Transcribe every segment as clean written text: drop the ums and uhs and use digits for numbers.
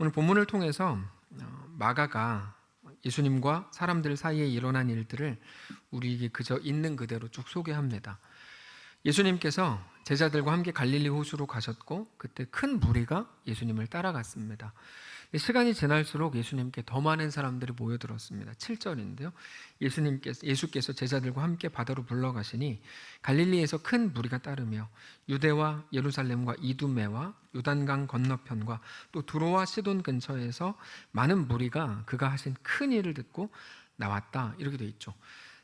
오늘 본문을 통해서 마가가 예수님과 사람들 사이에 일어난 일들을 우리에게 그저 있는 그대로 쭉 소개합니다. 예수님께서 제자들과 함께 갈릴리 호수로 가셨고 그때 큰 무리가 예수님을 따라갔습니다. 시간이 지날수록 예수님께 더 많은 사람들이 모여들었습니다. 7절인데요. 예수께서 제자들과 함께 바다로 불러가시니 갈릴리에서 큰 무리가 따르며 유대와 예루살렘과 이두메와 요단강 건너편과 또 두로와 시돈 근처에서 많은 무리가 그가 하신 큰 일을 듣고 나왔다. 이렇게 되어 있죠.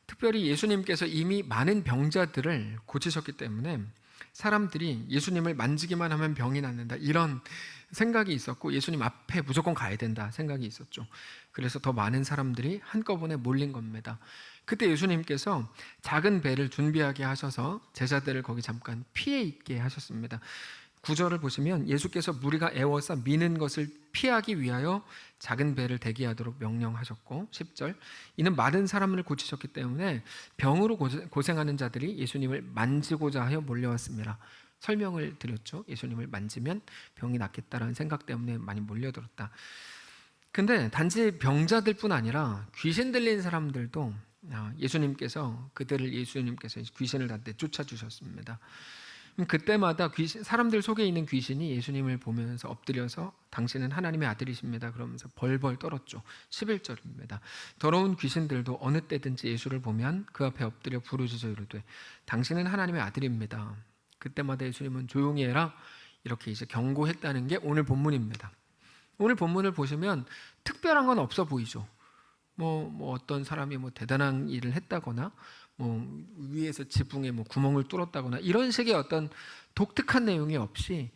특별히 예수님께서 이미 많은 병자들을 고치셨기 때문에 사람들이 예수님을 만지기만 하면 병이 낫는다 이런 생각이 있었고 예수님 앞에 무조건 가야 된다 생각이 있었죠. 그래서 더 많은 사람들이 한꺼번에 몰린 겁니다. 그때 예수님께서 작은 배를 준비하게 하셔서 제자들을 거기 잠깐 피해 있게 하셨습니다. 9절을 보시면 예수께서 무리가 애워싸 미는 것을 피하기 위하여 작은 배를 대기하도록 명령하셨고 10절 이는 많은 사람을 고치셨기 때문에 병으로 고생하는 자들이 예수님을 만지고자 하여 몰려왔습니다. 설명을 드렸죠. 예수님을 만지면 병이 낫겠다라는 생각 때문에 많이 몰려들었다. 근데 단지 병자들뿐 아니라 귀신 들린 사람들도 예수님께서 귀신을 다 내쫓아 주셨습니다. 그때마다 사람들 속에 있는 귀신이 예수님을 보면서 엎드려서 당신은 하나님의 아들이십니다 그러면서 벌벌 떨었죠. 11절입니다. 더러운 귀신들도 어느 때든지 예수를 보면 그 앞에 엎드려 부르짖어 이르되 당신은 하나님의 아들입니다. 그때마다 예수님은 조용히 해라 이렇게 이제 경고했다는 게 오늘 본문입니다. 오늘 본문을 보시면 특별한 건 없어 보이죠. 뭐 어떤 사람이 대단한 일을 했다거나 위에서 지붕에 구멍을 뚫었다거나 이런 식의 어떤 독특한 내용이 없이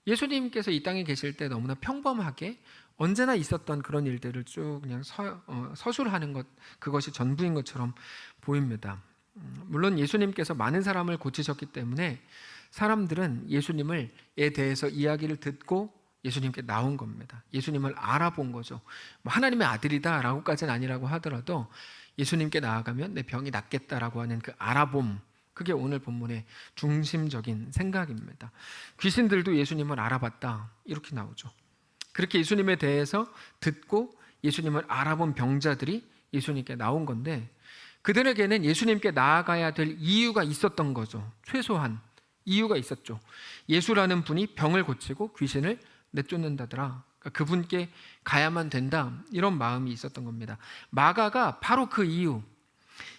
예수님께서 이 땅에 계실 때 너무나 평범하게 언제나 있었던 그런 일들을 쭉 그냥 서술하는 것, 그것이 전부인 것처럼 보입니다. 물론 예수님께서 많은 사람을 고치셨기 때문에 사람들은 예수님에 대해서 이야기를 듣고 예수님께 나온 겁니다. 예수님을 알아본 거죠. 하나님의 아들이다 라고까지는 아니라고 하더라도 예수님께 나아가면 내 병이 낫겠다라고 하는 그 알아봄, 그게 오늘 본문의 중심적인 생각입니다. 귀신들도 예수님을 알아봤다 이렇게 나오죠. 그렇게 예수님에 대해서 듣고 예수님을 알아본 병자들이 예수님께 나온 건데 그들에게는 예수님께 나아가야 될 이유가 있었던 거죠. 최소한 이유가 있었죠. 예수라는 분이 병을 고치고 귀신을 내쫓는다더라. 그분께 가야만 된다 이런 마음이 있었던 겁니다. 마가가 바로 그 이유,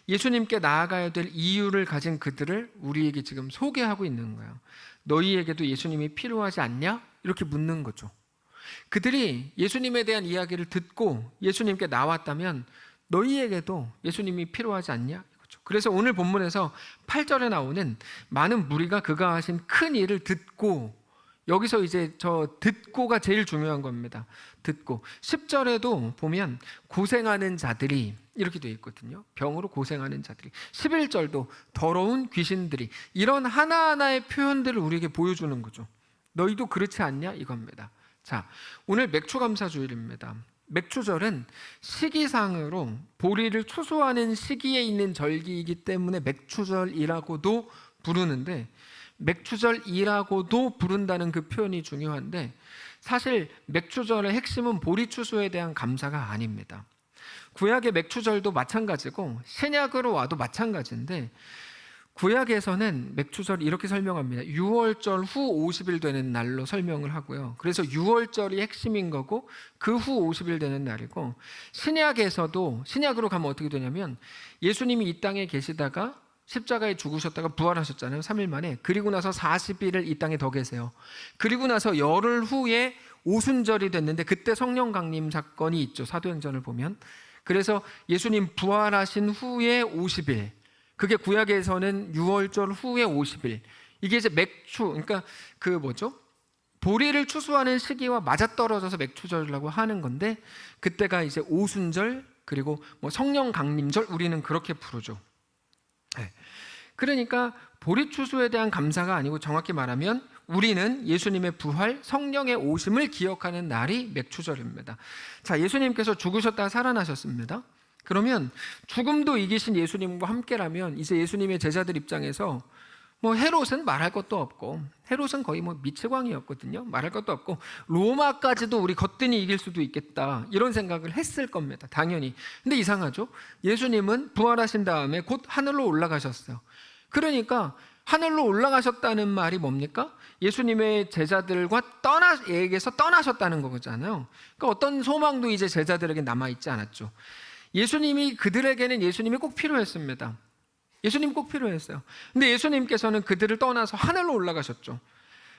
예수님께 나아가야 될 이유를 가진 그들을 우리에게 지금 소개하고 있는 거예요. 너희에게도 예수님이 필요하지 않냐? 이렇게 묻는 거죠. 그들이 예수님에 대한 이야기를 듣고 예수님께 나왔다면 너희에게도 예수님이 필요하지 않냐? 그래서 오늘 본문에서 8절에 나오는 많은 무리가 그가 하신 큰 일을 듣고, 여기서 이제 저 듣고가 제일 중요한 겁니다. 듣고 10절에도 보면 고생하는 자들이 이렇게 되어 있거든요. 병으로 고생하는 자들이. 11절도 더러운 귀신들이. 이런 하나하나의 표현들을 우리에게 보여주는 거죠. 너희도 그렇지 않냐 이겁니다. 자, 오늘 맥추감사주일입니다. 맥추절은 시기상으로 보리를 추수하는 시기에 있는 절기이기 때문에 맥추절이라고도 부르는데, 맥추절이라고도 부른다는 그 표현이 중요한데 사실 맥추절의 핵심은 보리 추수에 대한 감사가 아닙니다. 구약의 맥추절도 마찬가지고 신약으로 와도 마찬가지인데, 구약에서는 맥추절 이렇게 설명합니다. 6월절 후 50일 되는 날로 설명을 하고요. 그래서 6월절이 핵심인 거고 그 후 50일 되는 날이고, 신약에서도, 신약으로 가면 어떻게 되냐면 예수님이 이 땅에 계시다가 십자가에 죽으셨다가 부활하셨잖아요. 3일 만에. 그리고 나서 40일을 이 땅에 더 계세요. 그리고 나서 열흘 후에 오순절이 됐는데 그때 성령 강림 사건이 있죠. 사도행전을 보면. 그래서 예수님 부활하신 후에 50일, 그게 구약에서는 6월절 후에 50일. 이게 이제 그러니까 보리를 추수하는 시기와 맞아떨어져서 맥추절이라고 하는 건데, 그때가 이제 오순절, 그리고 성령 강림절, 우리는 그렇게 부르죠. 네. 그러니까 보리 추수에 대한 감사가 아니고 정확히 말하면 우리는 예수님의 부활, 성령의 오심을 기억하는 날이 맥추절입니다. 자, 예수님께서 죽으셨다가 살아나셨습니다. 그러면 죽음도 이기신 예수님과 함께라면 이제 예수님의 제자들 입장에서 뭐 헤롯은 말할 것도 없고, 헤롯은 거의 뭐 미치광이었거든요. 말할 것도 없고, 로마까지도 우리 거뜬히 이길 수도 있겠다, 이런 생각을 했을 겁니다, 당연히. 근데 이상하죠? 예수님은 부활하신 다음에 곧 하늘로 올라가셨어요. 그러니까 하늘로 올라가셨다는 말이 뭡니까? 예수님의 제자들과 에게서 떠나셨다는 거잖아요. 그러니까 어떤 소망도 이제 제자들에게 남아있지 않았죠. 그들에게는 예수님이 꼭 필요했습니다. 예수님 꼭 필요했어요. 근데 예수님께서는 그들을 떠나서 하늘로 올라가셨죠.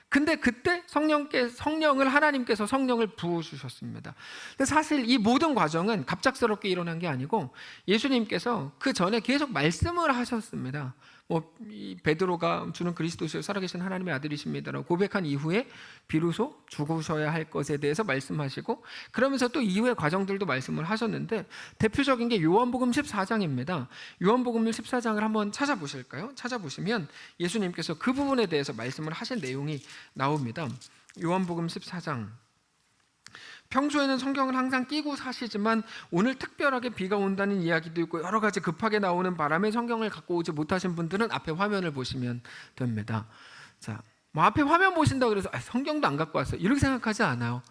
근데 그때 하나님께서 성령을 부어주셨습니다. 근데 사실 이 모든 과정은 갑작스럽게 일어난 게 아니고, 예수님께서 그 전에 계속 말씀을 하셨습니다. 이 베드로가 주는 그리스도시요 살아계신 하나님의 아들이십니다라고 고백한 이후에 비로소 죽으셔야 할 것에 대해서 말씀하시고, 그러면서 또 이후의 과정들도 말씀을 하셨는데, 대표적인 게 요한복음 14장입니다. 요한복음 14장을 한번 찾아보실까요? 찾아보시면 예수님께서 그 부분에 대해서 말씀을 하신 내용이 나옵니다. 요한복음 14장. 평소에는 성경을 항상 끼고 사시지만 오늘 특별하게 비가 온다는 이야기도 있고 여러 가지 급하게 나오는 바람에 성경을 갖고 오지 못하신 분들은 앞에 화면을 보시면 됩니다. 자, 뭐 앞에 화면 보신다 그래서 성경도 안 갖고 왔어요, 이렇게 생각하지 않아요.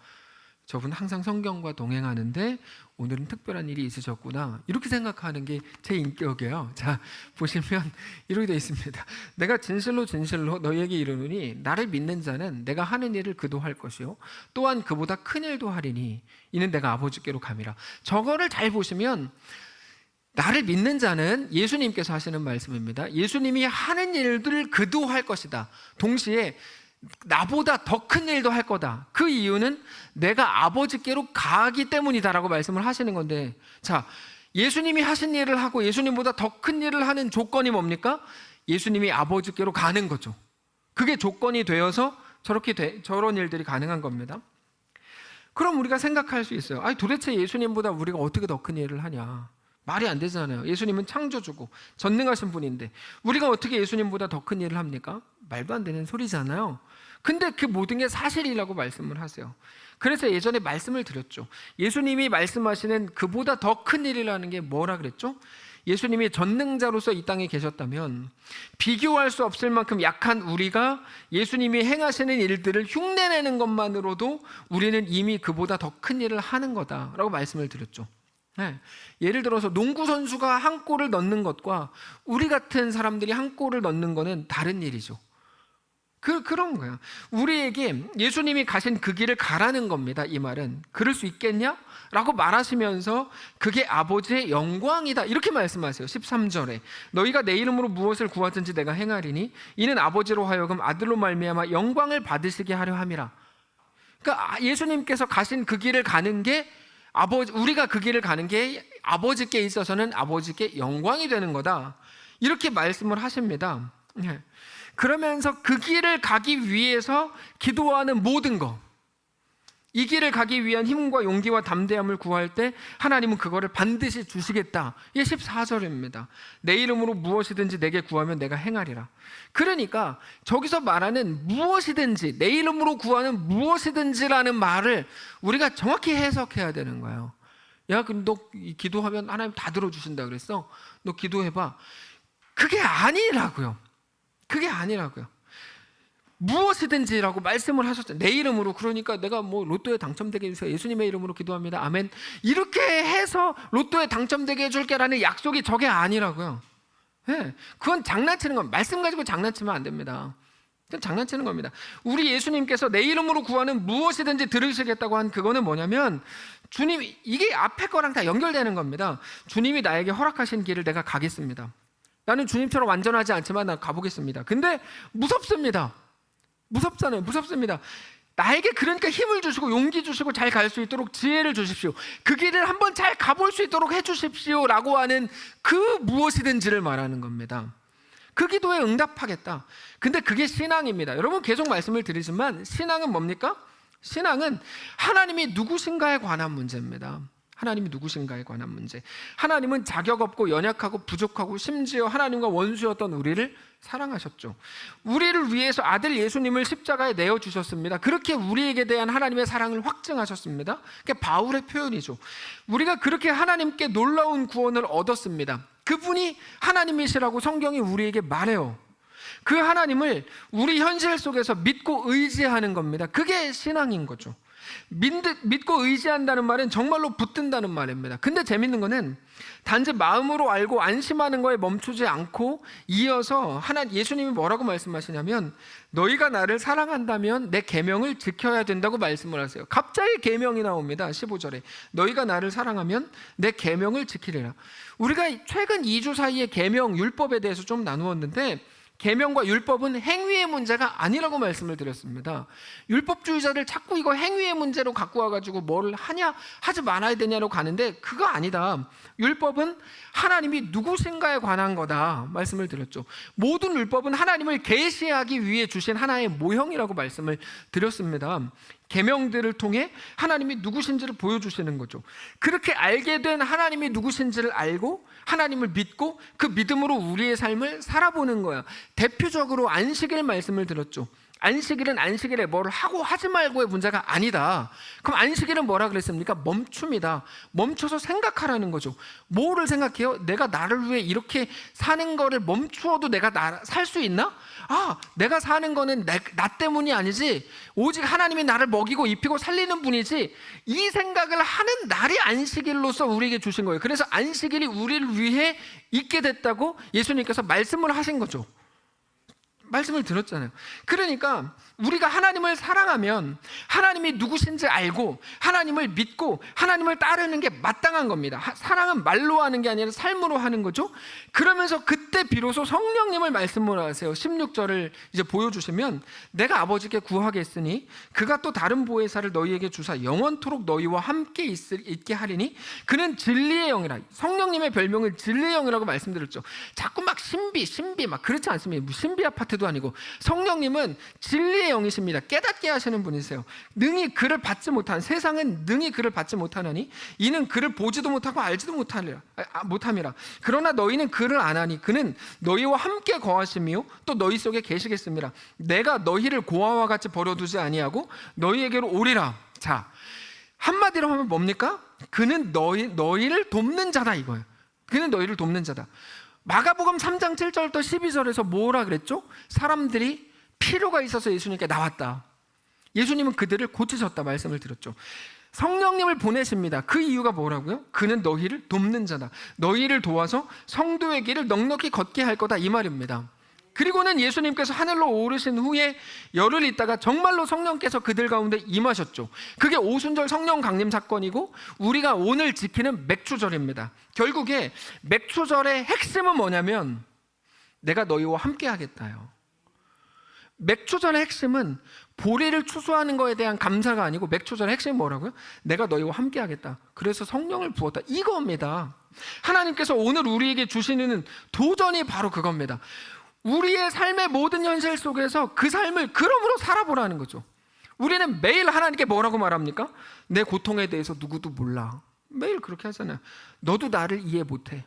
저분 항상 성경과 동행하는데 오늘은 특별한 일이 있으셨구나, 이렇게 생각하는 게 제 인격이에요. 자, 보시면 이렇게 되어 있습니다. 내가 진실로 너희에게 이르노니 나를 믿는 자는 내가 하는 일을 그도 할 것이요 또한 그보다 큰 일도 하리니 이는 내가 아버지께로 감이라. 저거를 잘 보시면 나를 믿는 자는 예수님께서 하시는 말씀입니다. 예수님이 하는 일들을 그도 할 것이다. 동시에 나보다 더 큰 일도 할 거다. 그 이유는 내가 아버지께로 가기 때문이다라고 말씀을 하시는 건데, 자, 예수님이 하신 일을 하고 예수님보다 더 큰 일을 하는 조건이 뭡니까? 예수님이 아버지께로 가는 거죠. 그게 조건이 되어서 저런 일들이 가능한 겁니다. 그럼 우리가 생각할 수 있어요. 도대체 예수님보다 우리가 어떻게 더 큰 일을 하냐? 말이 안 되잖아요. 예수님은 창조주고 전능하신 분인데 우리가 어떻게 예수님보다 더 큰 일을 합니까? 말도 안 되는 소리잖아요. 근데 그 모든 게 사실이라고 말씀을 하세요. 그래서 예전에 말씀을 드렸죠. 예수님이 말씀하시는 그보다 더 큰 일이라는 게 뭐라 그랬죠? 예수님이 전능자로서 이 땅에 계셨다면 비교할 수 없을 만큼 약한 우리가 예수님이 행하시는 일들을 흉내내는 것만으로도 우리는 이미 그보다 더 큰 일을 하는 거다라고 말씀을 드렸죠. 네. 예를 들어서 농구 선수가 한 골을 넣는 것과 우리 같은 사람들이 한 골을 넣는 것은 다른 일이죠. 그런 거야. 우리에게 예수님이 가신 그 길을 가라는 겁니다. 이 말은 그럴 수 있겠냐? 라고 말하시면서 그게 아버지의 영광이다, 이렇게 말씀하세요. 13절에 너희가 내 이름으로 무엇을 구하든지 내가 행하리니 이는 아버지로 하여금 아들로 말미암아 영광을 받으시게 하려 함이라. 그러니까 예수님께서 가신 그 길을 가는 게 우리가 그 길을 가는 게 아버지께 있어서는 아버지께 영광이 되는 거다, 이렇게 말씀을 하십니다. 그러면서 그 길을 가기 위해서 기도하는 모든 것, 이 길을 가기 위한 힘과 용기와 담대함을 구할 때 하나님은 그거를 반드시 주시겠다. 이게 14절입니다. 내 이름으로 무엇이든지 내게 구하면 내가 행하리라. 그러니까 저기서 말하는 무엇이든지, 내 이름으로 구하는 무엇이든지라는 말을 우리가 정확히 해석해야 되는 거예요. 야, 그럼 너 기도하면 하나님 다 들어주신다 그랬어? 너 기도해봐. 그게 아니라고요. 그게 아니라고요. 무엇이든지라고 말씀을 하셨잖아요. 내 이름으로. 그러니까 내가 뭐 로또에 당첨되게 해주세요, 예수님의 이름으로 기도합니다, 아멘, 이렇게 해서 로또에 당첨되게 해줄게라는 약속이 저게 아니라고요. 네, 그건 장난치는 겁니다. 말씀 가지고 장난치면 안 됩니다. 그건 장난치는 겁니다. 우리 예수님께서 내 이름으로 구하는 무엇이든지 들으시겠다고 한 그거는 뭐냐면, 주님, 이게 앞에 거랑 다 연결되는 겁니다. 주님이 나에게 허락하신 길을 내가 가겠습니다. 나는 주님처럼 완전하지 않지만 난 가보겠습니다. 근데 무섭습니다. 무섭잖아요. 무섭습니다. 나에게 그러니까 힘을 주시고 용기 주시고 잘 갈 수 있도록 지혜를 주십시오. 그 길을 한번 잘 가볼 수 있도록 해주십시오 라고 하는 그 무엇이든지를 말하는 겁니다. 그 기도에 응답하겠다. 근데 그게 신앙입니다. 여러분, 계속 말씀을 드리지만 신앙은 뭡니까? 신앙은 하나님이 누구신가에 관한 문제입니다. 하나님이 누구신가에 관한 문제. 하나님은 자격 없고 연약하고 부족하고 심지어 하나님과 원수였던 우리를 사랑하셨죠. 우리를 위해서 아들 예수님을 십자가에 내어주셨습니다. 그렇게 우리에게 대한 하나님의 사랑을 확증하셨습니다. 그게 바울의 표현이죠. 우리가 그렇게 하나님께 놀라운 구원을 얻었습니다. 그분이 하나님이시라고 성경이 우리에게 말해요. 그 하나님을 우리 현실 속에서 믿고 의지하는 겁니다. 그게 신앙인 거죠. 믿고 의지한다는 말은 정말로 붙든다는 말입니다. 근데 재밌는 거는 단지 마음으로 알고 안심하는 거에 멈추지 않고 이어서 예수님이 뭐라고 말씀하시냐면 너희가 나를 사랑한다면 내 계명을 지켜야 된다고 말씀을 하세요. 갑자기 계명이 나옵니다. 15절에 너희가 나를 사랑하면 내 계명을 지키리라. 우리가 최근 2주 사이에 계명, 율법에 대해서 좀 나누었는데 계명과 율법은 행위의 문제가 아니라고 말씀을 드렸습니다. 율법주의자들 자꾸 이거 행위의 문제로 갖고 와가지고 뭘 하냐 하지 말아야 되냐로 가는데 그거 아니다. 율법은 하나님이 누구신가에 관한 거다 말씀을 드렸죠. 모든 율법은 하나님을 계시하기 위해 주신 하나의 모형이라고 말씀을 드렸습니다. 계명들을 통해 하나님이 누구신지를 보여주시는 거죠. 그렇게 알게 된 하나님이 누구신지를 알고 하나님을 믿고 그 믿음으로 우리의 삶을 살아보는 거야. 대표적으로 안식일 말씀을 드렸죠. 안식일은 안식일에 뭘 하고 하지 말고의 문제가 아니다. 그럼 안식일은 뭐라 그랬습니까? 멈춤이다. 멈춰서 생각하라는 거죠. 뭐를 생각해요? 내가 나를 위해 이렇게 사는 거를 멈추어도 내가 살 수 있나? 내가 사는 거는 나 때문이 아니지 오직 하나님이 나를 먹이고 입히고 살리는 분이지, 이 생각을 하는 날이 안식일로서 우리에게 주신 거예요. 그래서 안식일이 우리를 위해 있게 됐다고 예수님께서 말씀을 하신 거죠. 말씀을 들었잖아요. 그러니까 우리가 하나님을 사랑하면 하나님이 누구신지 알고 하나님을 믿고 하나님을 따르는 게 마땅한 겁니다. 사랑은 말로 하는 게 아니라 삶으로 하는 거죠. 그러면서 그때 비로소 성령님을 말씀으로 하세요. 16절을 이제 보여주시면 내가 아버지께 구하겠으니 그가 또 다른 보혜사를 너희에게 주사 영원토록 너희와 함께 있게 하리니 그는 진리의 영이라. 성령님의 별명을 진리의 영이라고 말씀드렸죠. 자꾸 막 신비 막 그렇지 않습니다. 신비 아파트도 아니고 성령님은 진리의 영이십니다. 깨닫게 하시는 분이세요. 능히 그를 받지 못한, 세상은 능히 그를 받지 못하나니 이는 그를 보지도 못하고 알지도 못함이라. 그러나 너희는 그를 아나니 그는 너희와 함께 거하시며 또 너희 속에 계시겠습니다. 내가 너희를 고아와 같이 버려두지 아니하고 너희에게로 오리라. 자, 한마디로 하면 뭡니까? 그는 너희를 돕는 자다 이거예요. 그는 너희를 돕는 자다. 마가복음 3장 7절부터 12절에서 뭐라 그랬죠? 사람들이 필요가 있어서 예수님께 나왔다. 예수님은 그들을 고치셨다 말씀을 드렸죠. 성령님을 보내십니다. 그 이유가 뭐라고요? 그는 너희를 돕는 자다. 너희를 도와서 성도의 길을 넉넉히 걷게 할 거다 이 말입니다. 그리고는 예수님께서 하늘로 오르신 후에 열흘 있다가 정말로 성령께서 그들 가운데 임하셨죠. 그게 오순절 성령 강림 사건이고 우리가 오늘 지키는 맥주절입니다. 결국에 맥주절의 핵심은 뭐냐면 내가 너희와 함께 하겠다요. 맥주절의 핵심은 보리를 추수하는 것에 대한 감사가 아니고 맥주절의 핵심이 뭐라고요? 내가 너희와 함께 하겠다. 그래서 성령을 부었다. 이겁니다. 하나님께서 오늘 우리에게 주시는 도전이 바로 그겁니다. 우리의 삶의 모든 현실 속에서 그 삶을 그러므로 살아보라는 거죠. 우리는 매일 하나님께 뭐라고 말합니까? 내 고통에 대해서 누구도 몰라. 매일 그렇게 하잖아요. 너도 나를 이해 못해.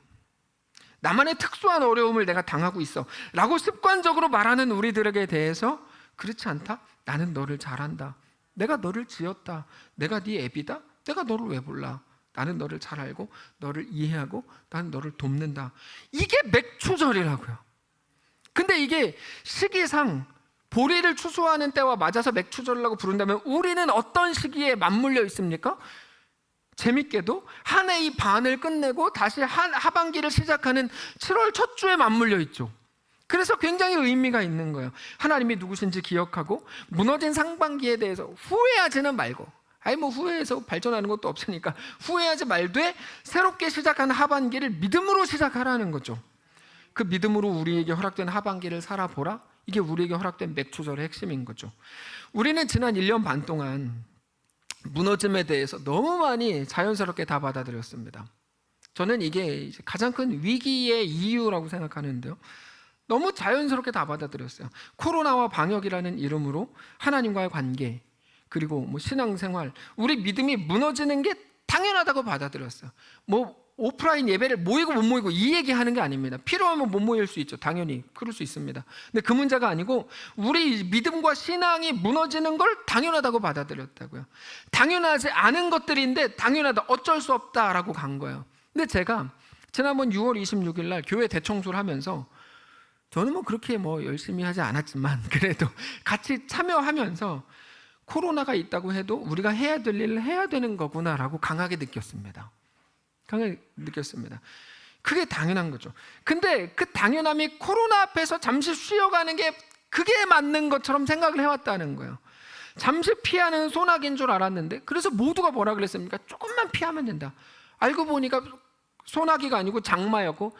나만의 특수한 어려움을 내가 당하고 있어 라고 습관적으로 말하는 우리들에게 대해서 그렇지 않다. 나는 너를 잘 안다. 내가 너를 지었다. 내가 네 애비다. 내가 너를 왜 몰라. 나는 너를 잘 알고 너를 이해하고 나는 너를 돕는다. 이게 맥주절이라고요. 근데 이게 시기상 보리를 추수하는 때와 맞아서 맥주절이라고 부른다면 우리는 어떤 시기에 맞물려 있습니까? 재밌게도 한 해의 반을 끝내고 다시 하반기를 시작하는 7월 첫 주에 맞물려 있죠. 그래서 굉장히 의미가 있는 거예요. 하나님이 누구신지 기억하고 무너진 상반기에 대해서 후회하지는 말고, 후회해서 발전하는 것도 없으니까 후회하지 말되 새롭게 시작한 하반기를 믿음으로 시작하라는 거죠. 그 믿음으로 우리에게 허락된 하반기를 살아보라. 이게 우리에게 허락된 맥주절의 핵심인 거죠. 우리는 지난 1년 반 동안 무너짐에 대해서 너무 많이 자연스럽게 다 받아들였습니다. 저는 이게 가장 큰 위기의 이유라고 생각하는데요. 너무 자연스럽게 다 받아들였어요. 코로나와 방역이라는 이름으로 하나님과의 관계, 그리고 신앙생활, 우리 믿음이 무너지는 게 당연하다고 받아들였어요. 오프라인 예배를 모이고 못 모이고 이 얘기하는 게 아닙니다. 필요하면 못 모일 수 있죠. 당연히 그럴 수 있습니다. 근데 그 문제가 아니고 우리 믿음과 신앙이 무너지는 걸 당연하다고 받아들였다고요. 당연하지 않은 것들인데 당연하다, 어쩔 수 없다라고 간 거예요. 근데 제가 지난번 6월 26일 날 교회 대청소를 하면서 저는 뭐 그렇게 뭐 열심히 하지 않았지만 그래도 같이 참여하면서 코로나가 있다고 해도 우리가 해야 될 일을 해야 되는 거구나라고 강하게 느꼈습니다. 강하게 느꼈습니다. 그게 당연한 거죠. 근데 그 당연함이 코로나 앞에서 잠시 쉬어가는 게 그게 맞는 것처럼 생각을 해왔다는 거예요. 잠시 피하는 소나기인 줄 알았는데, 그래서 모두가 뭐라 그랬습니까? 조금만 피하면 된다. 알고 보니까 소나기가 아니고 장마였고,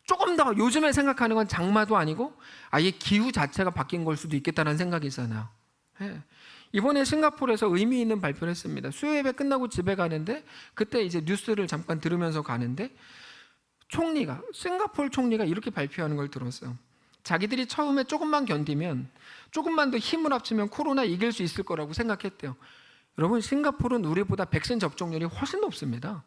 조금 더 요즘에 생각하는 건 장마도 아니고 아예 기후 자체가 바뀐 걸 수도 있겠다는 생각이 있잖아요. 예. 이번에 싱가포르에서 의미 있는 발표를 했습니다. 수요 예배 끝나고 집에 가는데 그때 이제 뉴스를 잠깐 들으면서 가는데 싱가포르 총리가 이렇게 발표하는 걸 들었어요. 자기들이 처음에 조금만 견디면, 조금만 더 힘을 합치면 코로나 이길 수 있을 거라고 생각했대요. 여러분, 싱가포르는 우리보다 백신 접종률이 훨씬 높습니다.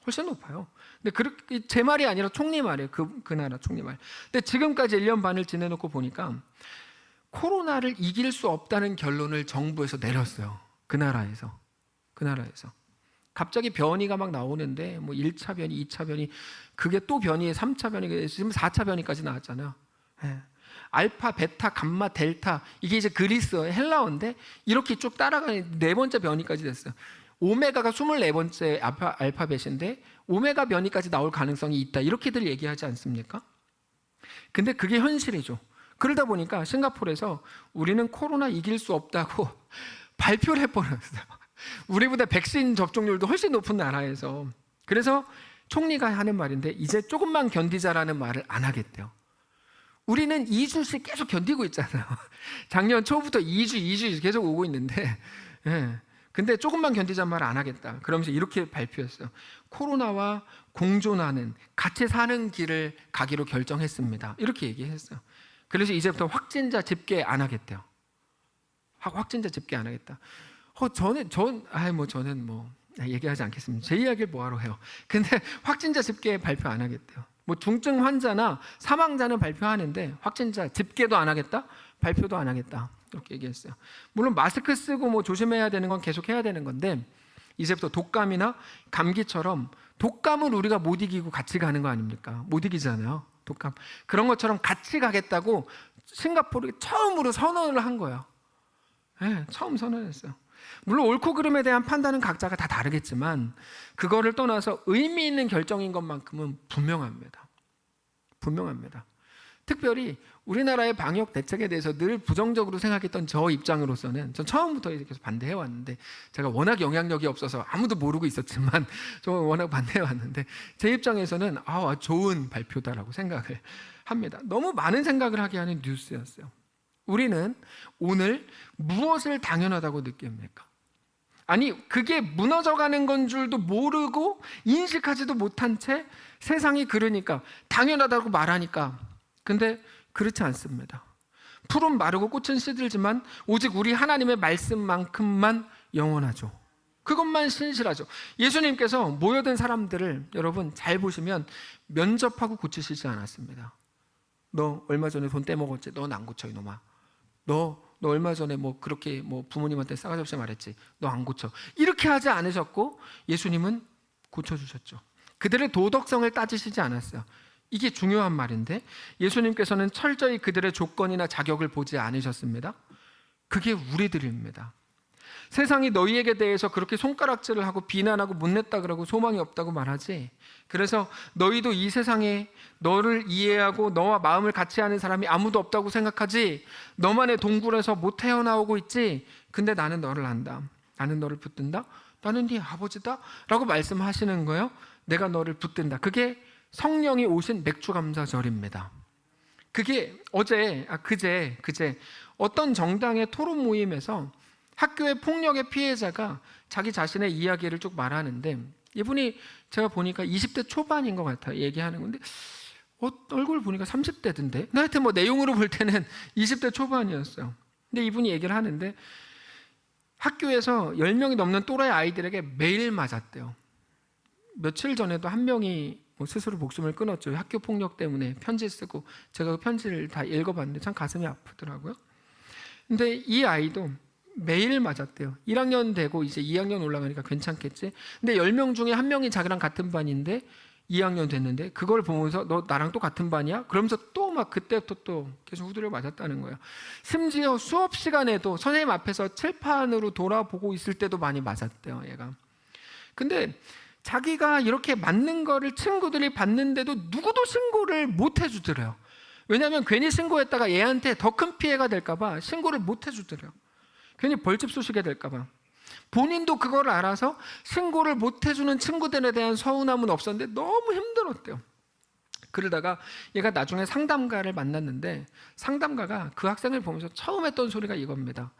훨씬 높아요. 근데 제 말이 아니라 총리 말이에요. 그 나라 총리 말. 근데 지금까지 1년 반을 지내놓고 보니까 코로나를 이길 수 없다는 결론을 정부에서 내렸어요. 그 나라에서. 갑자기 변이가 막 나오는데 뭐 1차 변이, 2차 변이, 그게 또 변이에 3차 변이, 지금 4차 변이까지 나왔잖아요. 예. 알파, 베타, 감마, 델타, 이게 이제 그리스어, 헬라어인데 이렇게 쭉 따라가는 4번째 변이까지 됐어요. 오메가가 24번째 알파벳인데 오메가 변이까지 나올 가능성이 있다, 이렇게들 얘기하지 않습니까? 근데 그게 현실이죠. 그러다 보니까 싱가포르에서 우리는 코로나 이길 수 없다고 발표를 해버렸어요. 우리보다 백신 접종률도 훨씬 높은 나라에서. 그래서 총리가 하는 말인데 이제 조금만 견디자라는 말을 안 하겠대요. 우리는 2주씩 계속 견디고 있잖아요. 작년 초부터 2주 계속 오고 있는데, 예. 근데 조금만 견디자는 말을 안 하겠다. 그러면서 이렇게 발표했어요. 코로나와 공존하는, 같이 사는 길을 가기로 결정했습니다. 이렇게 얘기했어요. 그래서 이제부터 확진자 집계 안 하겠대요. 확진자 집계 안 하겠다. 저는 얘기하지 않겠습니다. 제 이야기를 뭐하러 해요. 근데 확진자 집계 발표 안 하겠대요. 뭐 중증 환자나 사망자는 발표하는데 확진자 집계도 안 하겠다, 발표도 안 하겠다, 이렇게 얘기했어요. 물론 마스크 쓰고 뭐 조심해야 되는 건 계속 해야 되는 건데, 이제부터 독감이나 감기처럼, 독감은 우리가 못 이기고 같이 가는 거 아닙니까? 못 이기잖아요, 독감. 그런 것처럼 같이 가겠다고 싱가포르에 처음으로 선언을 한 거예요. 네, 처음 선언했어요. 물론 옳고 그름에 대한 판단은 각자가 다 다르겠지만 그거를 떠나서 의미 있는 결정인 것만큼은 분명합니다. 특별히 우리나라의 방역 대책에 대해서 늘 부정적으로 생각했던 저 입장으로서는, 전 처음부터 계속 반대해 왔는데, 제가 워낙 영향력이 없어서 아무도 모르고 있었지만 저 워낙 반대해 왔는데, 제 입장에서는 좋은 발표다라고 생각을 합니다. 너무 많은 생각을 하게 하는 뉴스였어요. 우리는 오늘 무엇을 당연하다고 느낍니까? 아니, 그게 무너져가는 건 줄도 모르고 인식하지도 못한 채 세상이 그러니까 당연하다고 말하니까. 근데 그렇지 않습니다. 풀은 마르고 꽃은 시들지만 오직 우리 하나님의 말씀만큼만 영원하죠. 그것만 신실하죠. 예수님께서 모여든 사람들을 여러분 잘 보시면 면접하고 고치시지 않았습니다. 너 얼마 전에 돈 떼먹었지? 넌 안 고쳐, 이놈아. 너 얼마 전에 그렇게 부모님한테 싸가지 없이 말했지? 너 안 고쳐. 이렇게 하지 않으셨고 예수님은 고쳐주셨죠. 그들의 도덕성을 따지시지 않았어요. 이게 중요한 말인데, 예수님께서는 철저히 그들의 조건이나 자격을 보지 않으셨습니다. 그게 우리들입니다. 세상이 너희에게 대해서 그렇게 손가락질을 하고 비난하고 못냈다 그러고 소망이 없다고 말하지, 그래서 너희도 이 세상에 너를 이해하고 너와 마음을 같이 하는 사람이 아무도 없다고 생각하지, 너만의 동굴에서 못 헤어나오고 있지, 근데 나는 너를 안다, 나는 너를 붙든다, 나는 네 아버지다 라고 말씀하시는 거예요. 내가 너를 붙든다. 그게 성령이 오신 맥주감사절입니다. 그게 그제 어떤 정당의 토론 모임에서 학교의 폭력의 피해자가 자기 자신의 이야기를 쭉 말하는데, 이분이 제가 보니까 20대 초반인 것 같아요. 얘기하는 건데 얼굴 보니까 30대던데 하여튼 내용으로 볼 때는 20대 초반이었어요. 근데 이분이 얘기를 하는데 학교에서 10명이 넘는 또라이 아이들에게 매일 맞았대요. 며칠 전에도 한 명이 스스로 목숨을 끊었죠. 학교 폭력 때문에 편지 쓰고, 제가 그 편지를 다 읽어봤는데 참 가슴이 아프더라고요. 근데 이 아이도 매일 맞았대요. 1학년 되고 이제 2학년 올라가니까 괜찮겠지. 근데 10명 중에 1명이 자기랑 같은 반인데 2학년 됐는데 그걸 보면서 너 나랑 또 같은 반이야? 그러면서 또 막 그때부터 또 계속 후드려 맞았다는 거예요. 심지어 수업 시간에도 선생님 앞에서 칠판으로 돌아보고 있을 때도 많이 맞았대요, 얘가. 근데 자기가 이렇게 맞는 거를 친구들이 봤는데도 누구도 신고를 못 해주더래요. 왜냐하면 괜히 신고했다가 얘한테 더 큰 피해가 될까 봐 신고를 못 해주더래요. 괜히 벌집 쏘시게 될까 봐. 본인도 그걸 알아서 신고를 못 해주는 친구들에 대한 서운함은 없었는데 너무 힘들었대요. 그러다가 얘가 나중에 상담가를 만났는데 상담가가 그 학생을 보면서 처음 했던 소리가 이겁니다.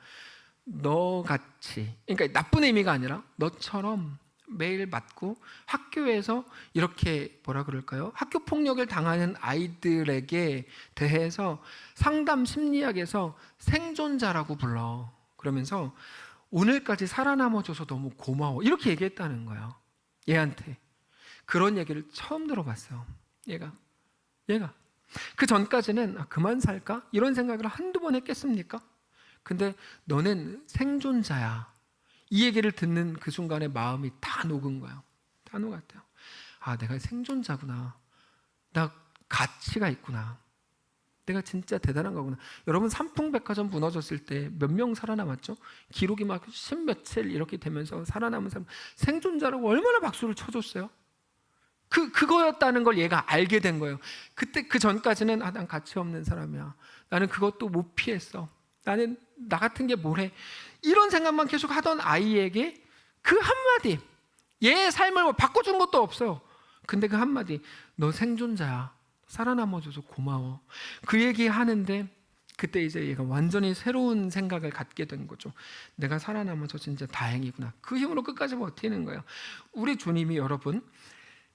너같이, 그러니까 나쁜 의미가 아니라 너처럼 매일 맞고 학교에서 이렇게 뭐라 그럴까요? 학교 폭력을 당하는 아이들에게 대해서 상담 심리학에서 생존자라고 불러. 그러면서 오늘까지 살아남아줘서 너무 고마워, 이렇게 얘기했다는 거예요. 얘한테. 그런 얘기를 처음 들어봤어요. 얘가 그 전까지는 그만 살까? 이런 생각을 한두 번 했겠습니까? 근데 너는 생존자야, 이 얘기를 듣는 그 순간에 마음이 다 녹은 거예요. 다 녹았대요. 아, 내가 생존자구나. 나 가치가 있구나. 내가 진짜 대단한 거구나. 여러분, 삼풍백화점 무너졌을 때 몇 명 살아남았죠? 기록이 막 10며칠 이렇게 되면서 살아남은 사람, 생존자라고 얼마나 박수를 쳐줬어요? 그거였다는 걸 얘가 알게 된 거예요. 그때 그 전까지는 난 가치 없는 사람이야. 나는 그것도 못 피했어. 나는 나 같은 게 뭘 해? 이런 생각만 계속 하던 아이에게 그 한마디, 얘의 삶을 바꿔준 것도 없어요. 근데 그 한마디, 너 생존자야. 살아남아줘서 고마워. 그 얘기 하는데 그때 이제 얘가 완전히 새로운 생각을 갖게 된 거죠. 내가 살아남아서 진짜 다행이구나. 그 힘으로 끝까지 버티는 거예요. 우리 주님이 여러분,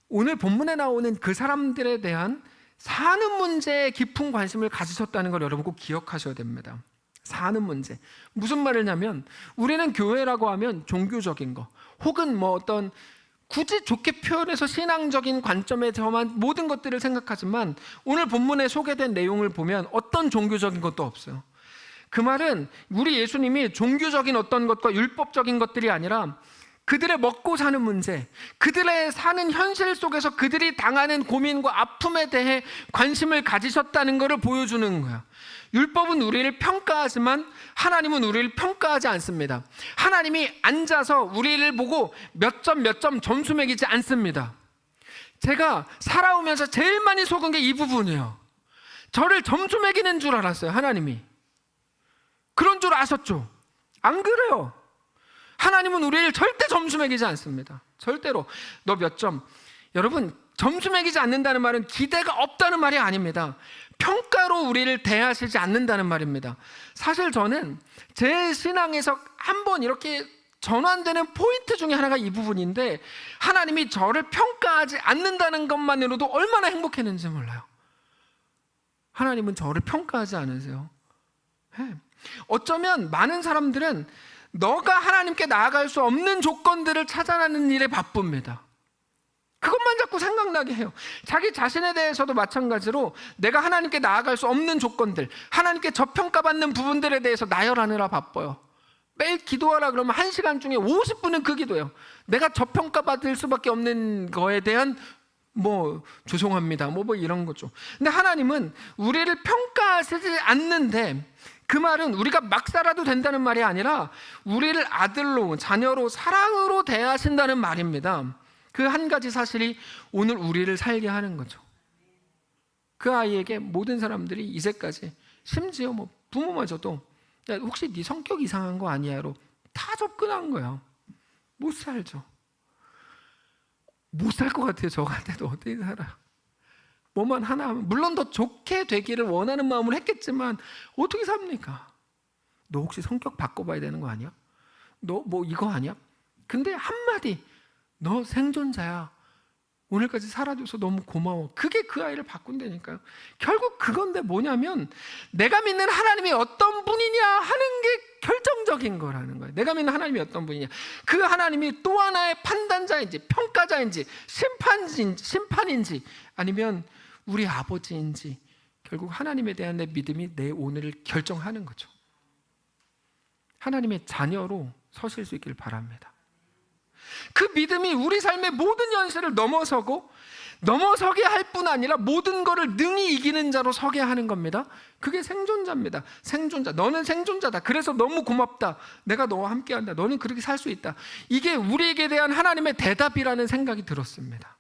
오늘 본문에 나오는 그 사람들에 대한 사는 문제에 깊은 관심을 가지셨다는 걸 여러분 꼭 기억하셔야 됩니다. 사는 문제. 무슨 말이냐면 우리는 교회라고 하면 종교적인 거 혹은 뭐 어떤 굳이 좋게 표현해서 신앙적인 관점에서만 모든 것들을 생각하지만 오늘 본문에 소개된 내용을 보면 어떤 종교적인 것도 없어요. 그 말은 우리 예수님이 종교적인 어떤 것과 율법적인 것들이 아니라 그들의 먹고 사는 문제, 그들의 사는 현실 속에서 그들이 당하는 고민과 아픔에 대해 관심을 가지셨다는 것을 보여주는 거예요. 율법은 우리를 평가하지만 하나님은 우리를 평가하지 않습니다. 하나님이 앉아서 우리를 보고 몇 점 점수 매기지 않습니다. 제가 살아오면서 제일 많이 속은 게 이 부분이에요. 저를 점수 매기는 줄 알았어요, 하나님이. 그런 줄 아셨죠? 안 그래요. 하나님은 우리를 절대 점수 매기지 않습니다. 절대로. 너 몇 점. 여러분, 점수 매기지 않는다는 말은 기대가 없다는 말이 아닙니다. 평가로 우리를 대하시지 않는다는 말입니다. 사실 저는 제 신앙에서 한번 이렇게 전환되는 포인트 중에 하나가 이 부분인데, 하나님이 저를 평가하지 않는다는 것만으로도 얼마나 행복했는지 몰라요. 하나님은 저를 평가하지 않으세요. 어쩌면 많은 사람들은 너가 하나님께 나아갈 수 없는 조건들을 찾아내는 일에 바쁩니다. 그것만 자꾸 생각나게 해요. 자기 자신에 대해서도 마찬가지로 내가 하나님께 나아갈 수 없는 조건들, 하나님께 저평가받는 부분들에 대해서 나열하느라 바빠요. 매일 기도하라 그러면 1시간 중에 50분은 그 기도예요. 내가 저평가받을 수밖에 없는 거에 대한 죄송합니다 뭐 이런 거죠. 근데 하나님은 우리를 평가하시지 않는데, 그 말은 우리가 막 살아도 된다는 말이 아니라 우리를 아들로, 자녀로, 사랑으로 대하신다는 말입니다. 그 한 가지 사실이 오늘 우리를 살게 하는 거죠. 그 아이에게 모든 사람들이 이제까지, 심지어 부모마저도 야, 혹시 네 성격 이상한 거 아니야로 다 접근한 거예요. 못 살죠. 못 살 것 같아요. 저 같아도 어떻게 살아요? 뭐만 하나 하면, 물론 더 좋게 되기를 원하는 마음으로 했겠지만 어떻게 삽니까? 너 혹시 성격 바꿔봐야 되는 거 아니야? 너 이거 아니야? 근데 한마디, 너 생존자야. 오늘까지 살아줘서 너무 고마워. 그게 그 아이를 바꾼다니까요. 결국 그건데 뭐냐면 내가 믿는 하나님이 어떤 분이냐 하는 게 결정적인 거라는 거예요. 내가 믿는 하나님이 어떤 분이냐. 그 하나님이 또 하나의 판단자인지 평가자인지 심판인지 아니면 우리 아버지인지, 결국 하나님에 대한 내 믿음이 내 오늘을 결정하는 거죠. 하나님의 자녀로 서실 수 있기를 바랍니다. 그 믿음이 우리 삶의 모든 현실을 넘어서고 넘어서게 할 뿐 아니라 모든 것을 능히 이기는 자로 서게 하는 겁니다. 그게 생존자입니다. 생존자. 너는 생존자다. 그래서 너무 고맙다. 내가 너와 함께한다. 너는 그렇게 살 수 있다. 이게 우리에게 대한 하나님의 대답이라는 생각이 들었습니다.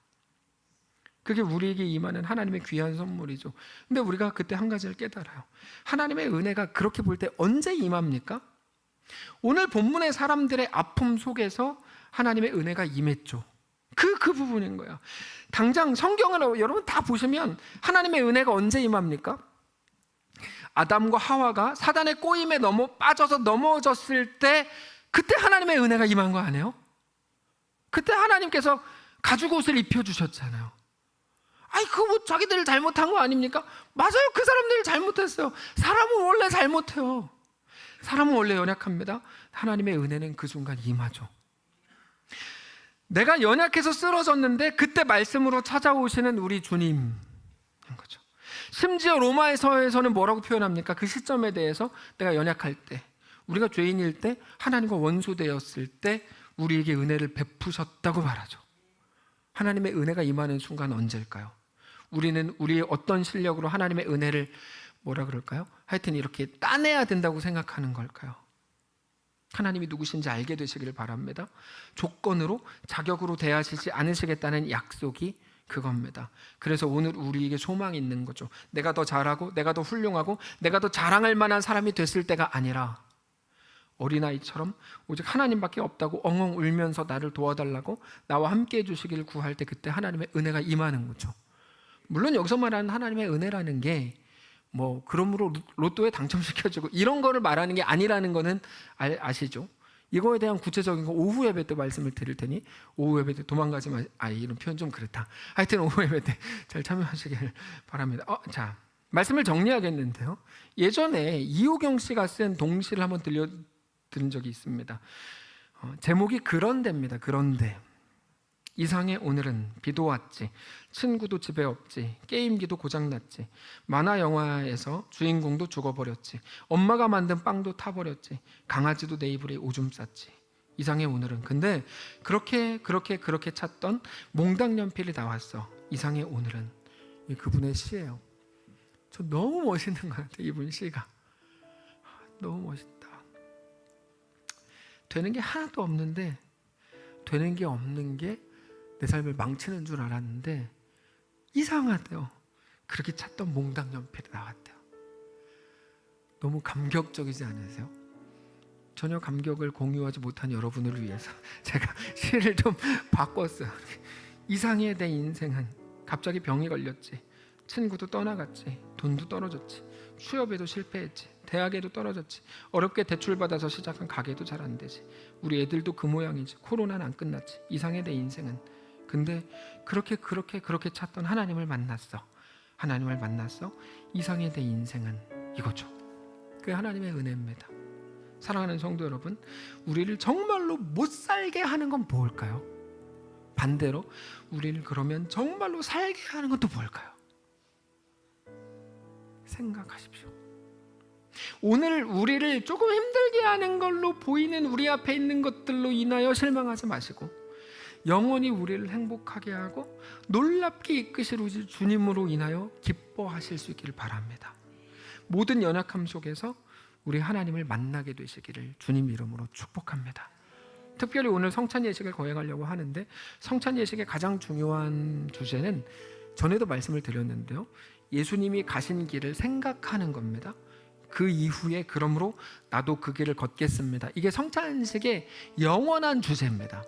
그게 우리에게 임하는 하나님의 귀한 선물이죠. 근데 우리가 그때 한 가지를 깨달아요. 하나님의 은혜가 그렇게 볼 때 언제 임합니까? 오늘 본문의 사람들의 아픔 속에서 하나님의 은혜가 임했죠. 그 부분인 거예요. 당장 성경을 여러분 다 보시면 하나님의 은혜가 언제 임합니까? 아담과 하와가 사단의 꼬임에 빠져서 넘어졌을 때 그때 하나님의 은혜가 임한 거 아니에요? 그때 하나님께서 가죽 옷을 입혀주셨잖아요. 아니 그거 뭐 자기들 잘못한 거 아닙니까? 맞아요. 그 사람들이 잘못했어요. 사람은 원래 잘못해요. 사람은 원래 연약합니다. 하나님의 은혜는 그 순간 임하죠. 내가 연약해서 쓰러졌는데 그때 말씀으로 찾아오시는 우리 주님 거죠. 심지어 로마서에서는 뭐라고 표현합니까? 그 시점에 대해서 내가 연약할 때, 우리가 죄인일 때, 하나님과 원수되었을 때 우리에게 은혜를 베푸셨다고 말하죠. 하나님의 은혜가 임하는 순간 언제일까요? 우리는 우리의 어떤 실력으로 하나님의 은혜를 뭐라 그럴까요? 하여튼 이렇게 따내야 된다고 생각하는 걸까요? 하나님이 누구신지 알게 되시기를 바랍니다. 조건으로, 자격으로 대하시지 않으시겠다는 약속이 그겁니다. 그래서 오늘 우리에게 소망이 있는 거죠. 내가 더 잘하고 내가 더 훌륭하고 내가 더 자랑할 만한 사람이 됐을 때가 아니라 어린아이처럼 오직 하나님밖에 없다고 엉엉 울면서 나를 도와달라고 나와 함께 해주시기를 구할 때 그때 하나님의 은혜가 임하는 거죠. 물론 여기서 말하는 하나님의 은혜라는 게 뭐 그러므로 로또에 당첨시켜주고 이런 거를 말하는 게 아니라는 거는 아시죠? 이거에 대한 구체적인 거 오후 예배 때 말씀을 드릴 테니 오후 예배 때 도망가지 마. 이런 표현 좀 그렇다. 하여튼 오후 예배 때 잘 참여하시길 바랍니다. 자, 말씀을 정리하겠는데요. 예전에 이호경 씨가 쓴 동시를 한번 들려드린 적이 있습니다. 제목이 그런데입니다. 그런데. 이상해 오늘은 비도 왔지, 친구도 집에 없지, 게임기도 고장났지, 만화 영화에서 주인공도 죽어버렸지, 엄마가 만든 빵도 타버렸지, 강아지도 내 이불에 오줌 쌌지. 이상해 오늘은. 근데 그렇게 찾던 몽당 연필이 나왔어. 이상해 오늘은. 그분의 시예요. 저 너무 멋있는 것 같아요. 이분 시가 너무 멋있다. 되는 게 하나도 없는데 되는 게 없는 게 내 삶을 망치는 줄 알았는데 이상하대요. 그렇게 찾던 몽당 연필이 나왔대요. 너무 감격적이지 않으세요? 전혀 감격을 공유하지 못한 여러분을 위해서 제가 시를 좀 바꿨어요. 이상해 내 인생은. 갑자기 병이 걸렸지, 친구도 떠나갔지, 돈도 떨어졌지, 취업에도 실패했지, 대학에도 떨어졌지, 어렵게 대출받아서 시작한 가게도 잘 안 되지, 우리 애들도 그 모양이지, 코로나는 안 끝났지. 이상해 내 인생은. 근데 그렇게 찾던 하나님을 만났어. 이상해 내 인생은 이거죠. 그게 하나님의 은혜입니다. 사랑하는 성도 여러분, 우리를 정말로 못 살게 하는 건 뭘까요? 반대로 우리를 그러면 정말로 살게 하는 건 또 뭘까요? 생각하십시오. 오늘 우리를 조금 힘들게 하는 걸로 보이는 우리 앞에 있는 것들로 인하여 실망하지 마시고 영원히 우리를 행복하게 하고 놀랍게 이끄실 우리 주님으로 인하여 기뻐하실 수 있기를 바랍니다. 모든 연약함 속에서 우리 하나님을 만나게 되시기를 주님 이름으로 축복합니다. 특별히 오늘 성찬 예식을 거행하려고 하는데 성찬 예식의 가장 중요한 주제는 전에도 말씀을 드렸는데요. 예수님이 가신 길을 생각하는 겁니다. 그 이후에 그러므로 나도 그 길을 걷겠습니다. 이게 성찬식의 영원한 주제입니다.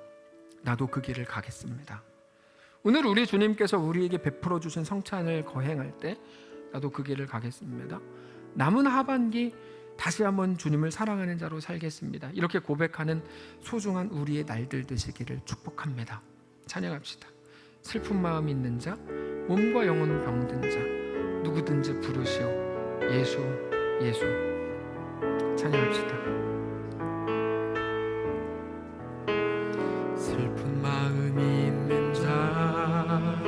나도 그 길을 가겠습니다. 오늘 우리 주님께서 우리에게 베풀어 주신 성찬을 거행할 때 나도 그 길을 가겠습니다. 남은 하반기 다시 한번 주님을 사랑하는 자로 살겠습니다. 이렇게 고백하는 소중한 우리의 날들 되시기를 축복합니다. 찬양합시다. 슬픈 마음 있는 자, 몸과 영혼 병든 자, 누구든지 부르시오. 예수, 예수. 찬양합시다. 슬픈 마음이 있는 자,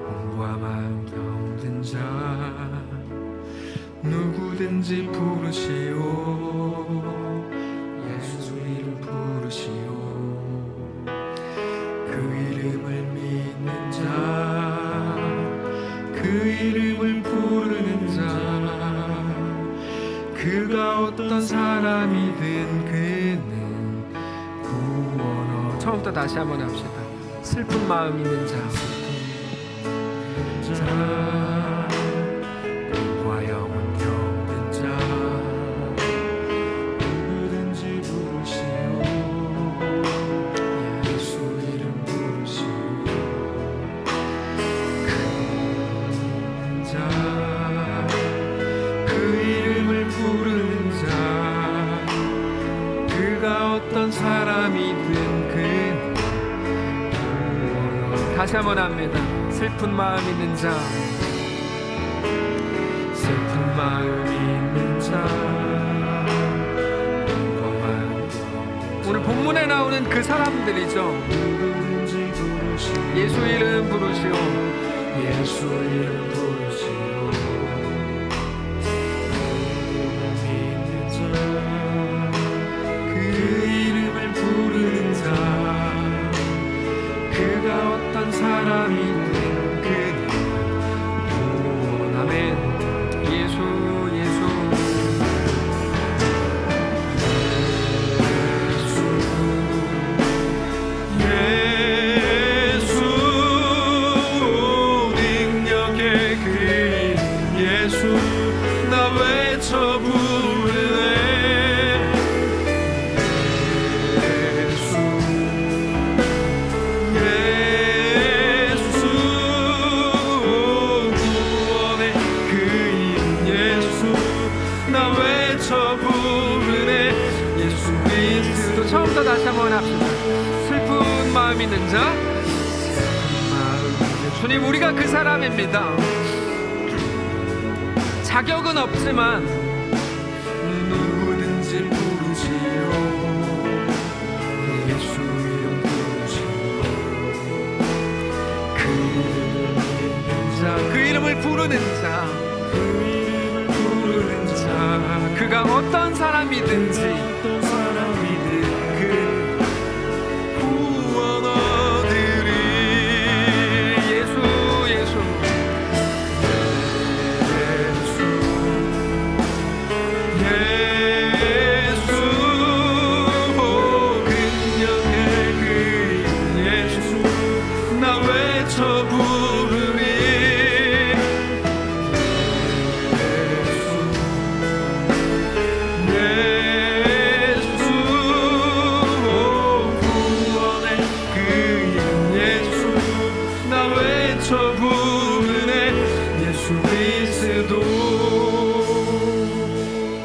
몸과 마음 병든 자, 누구든지 부르시오. 예수 이름 부르시오. 그 이름을 믿는 자, 그가 어떤 사람이든 그는 구원어. 처음부터 다시 한번 합시다. 슬픈 마음 있는 자, 과 영혼 겪는 자, 누구든지 부르시오. 예수 이름 부르시오. 그 자, 그 이름을 부르는 자, 그가 어떤 사람이든 그. 다시 한번 합니다. 슬픈 마음 있는 자, 슬픈 마음 있는 자, 오늘 본문에 나오는 그 사람들이죠. 예수 이름 부르시오. 예수 이름 부르시오. 믿는 자, 그 이름을 부르는 자, 그가 어떤 사람이든 그는 구원. 아멘. 예수 예수 예수 능력의 그 이름 예수 나 외쳐 부르네. 처음부터 다시 한번 합시다. 슬픈 마음 있는 자, 슬픈 마음 있는 자. 주님, 우리가 그 사람입니다. 자격은 없지만 누구든지 부르시오. 예수 이름 부르시오. 그 이름을 믿는 자, 그 이름을 부르는 자, 그 이름을 부르는 자, 그가 어떤 사람이든지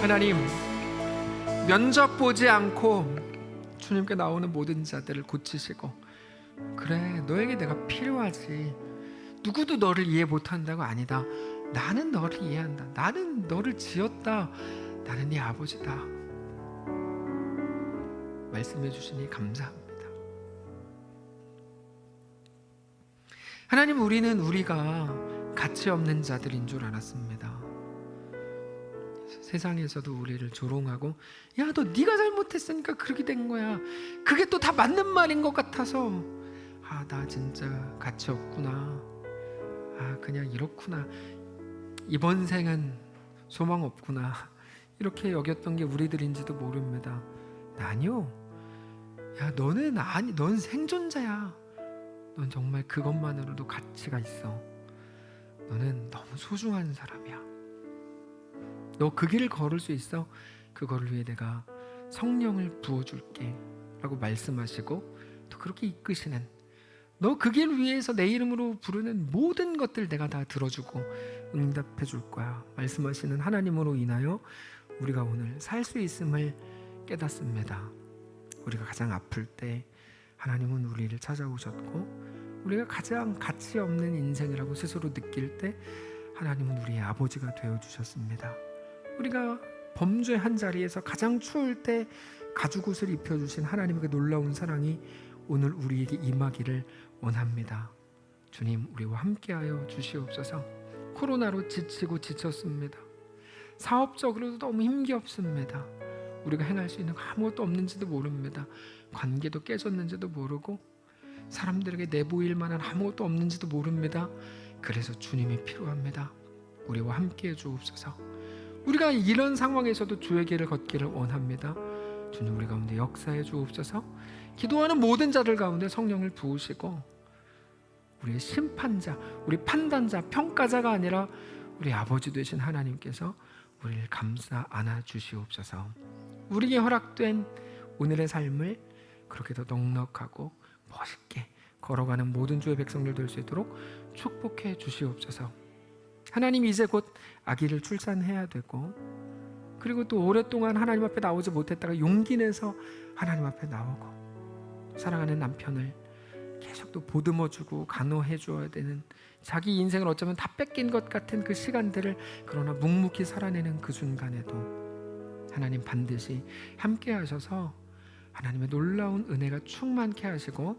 하나님, 면접 보지 않고 주님께 나오는 모든 자들을 고치시고, 그래 너에게 내가 필요하지, 누구도 너를 이해 못한다고 아니다, 나는 너를 이해한다, 나는 너를 지었다, 나는 네 아버지다 말씀해 주시니 감사합니다. 하나님, 우리는 우리가 가치 없는 자들인 줄 알았습니다. 세상에서도 우리를 조롱하고, 야 너 네가 잘못했으니까 그렇게 된 거야, 그게 또 다 맞는 말인 것 같아서, 아 나 진짜 가치 없구나, 아 그냥 이렇구나, 이번 생은 소망 없구나, 이렇게 여겼던 게 우리들인지도 모릅니다. 아니요, 야 너는 아니, 넌 생존자야, 넌 정말 그것만으로도 가치가 있어, 너는 너무 소중한 사람이야, 너 그 길을 걸을 수 있어, 그거를 위해 내가 성령을 부어줄게 라고 말씀하시고, 또 그렇게 이끄시는, 너 그 길 위해서 내 이름으로 부르는 모든 것들 내가 다 들어주고 응답해 줄 거야 말씀하시는 하나님으로 인하여 우리가 오늘 살 수 있음을 깨닫습니다. 우리가 가장 아플 때 하나님은 우리를 찾아오셨고, 우리가 가장 가치 없는 인생이라고 스스로 느낄 때 하나님은 우리의 아버지가 되어주셨습니다. 우리가 범죄한 자리에서 가장 추울 때 가죽옷을 입혀주신 하나님의 그 놀라운 사랑이 오늘 우리에게 임하기를 원합니다. 주님, 우리와 함께하여 주시옵소서. 코로나로 지치고 지쳤습니다. 사업적으로도 너무 힘겹습니다. 우리가 행할 수 있는 아무것도 없는지도 모릅니다. 관계도 깨졌는지도 모르고, 사람들에게 내보일 만한 아무것도 없는지도 모릅니다. 그래서 주님이 필요합니다. 우리와 함께해 주옵소서. 우리가 이런 상황에서도 주의 길을 걷기를 원합니다. 주님 우리 가운데 역사해 주옵소서. 기도하는 모든 자들 가운데 성령을 부으시고 우리의 심판자, 우리 판단자, 평가자가 아니라 우리 아버지 되신 하나님께서 우리를 감싸 안아 주시옵소서. 우리에게 허락된 오늘의 삶을 그렇게 더 넉넉하고 멋있게 걸어가는 모든 주의 백성들 될 수 있도록 축복해 주시옵소서. 하나님 이제 곧 아기를 출산해야 되고 그리고 또 오랫동안 하나님 앞에 나오지 못했다가 용기 내서 하나님 앞에 나오고 사랑하는 남편을 계속 또 보듬어주고 간호해 주어야 되는 자기 인생을 어쩌면 다 뺏긴 것 같은 그 시간들을 그러나 묵묵히 살아내는 그 순간에도 하나님 반드시 함께 하셔서 하나님의 놀라운 은혜가 충만케 하시고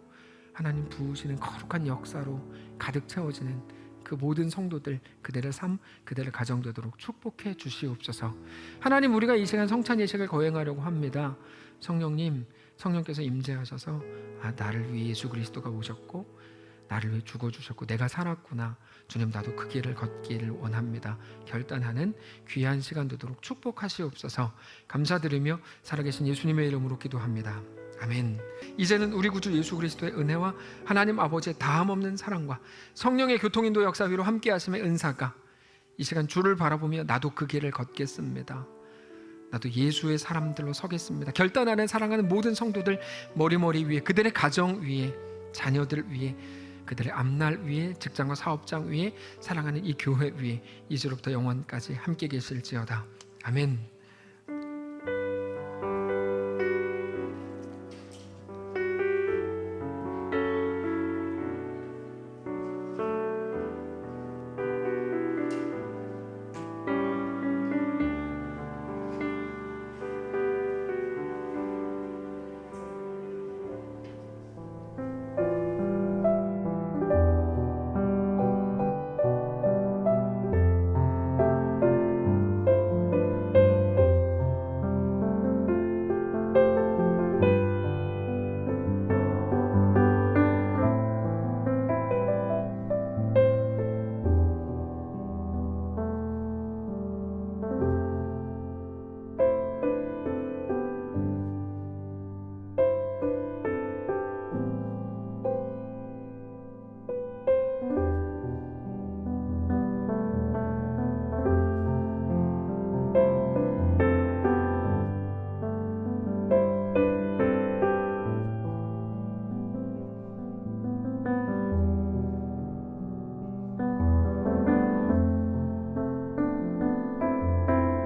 하나님 부으시는 거룩한 역사로 가득 채워지는 그 모든 성도들 그들의 삶 그들의 가정 되도록 축복해 주시옵소서. 하나님 우리가 이 시간 성찬 예식을 거행하려고 합니다. 성령께서 임재하셔서 나를 위해 예수 그리스도가 오셨고 나를 위해 죽어주셨고 내가 살았구나 주님 나도 그 길을 걷기를 원합니다 결단하는 귀한 시간 되도록 축복하시옵소서. 감사드리며 살아계신 예수님의 이름으로 기도합니다. 아멘. 이제는 우리 구주 예수 그리스도의 은혜와 하나님 아버지의 다함없는 사랑과 성령의 교통인도 역사 위로 함께 하심의 은사가 이 시간 주를 바라보며 나도 그 길을 걷겠습니다. 나도 예수의 사람들로 서겠습니다. 결단하는 사랑하는 모든 성도들 머리머리 위에 그들의 가정 위에 자녀들 위에 그들의 앞날 위에 직장과 사업장 위에 사랑하는 이 교회 위에 이제로부터 영원까지 함께 계실지어다. 아멘.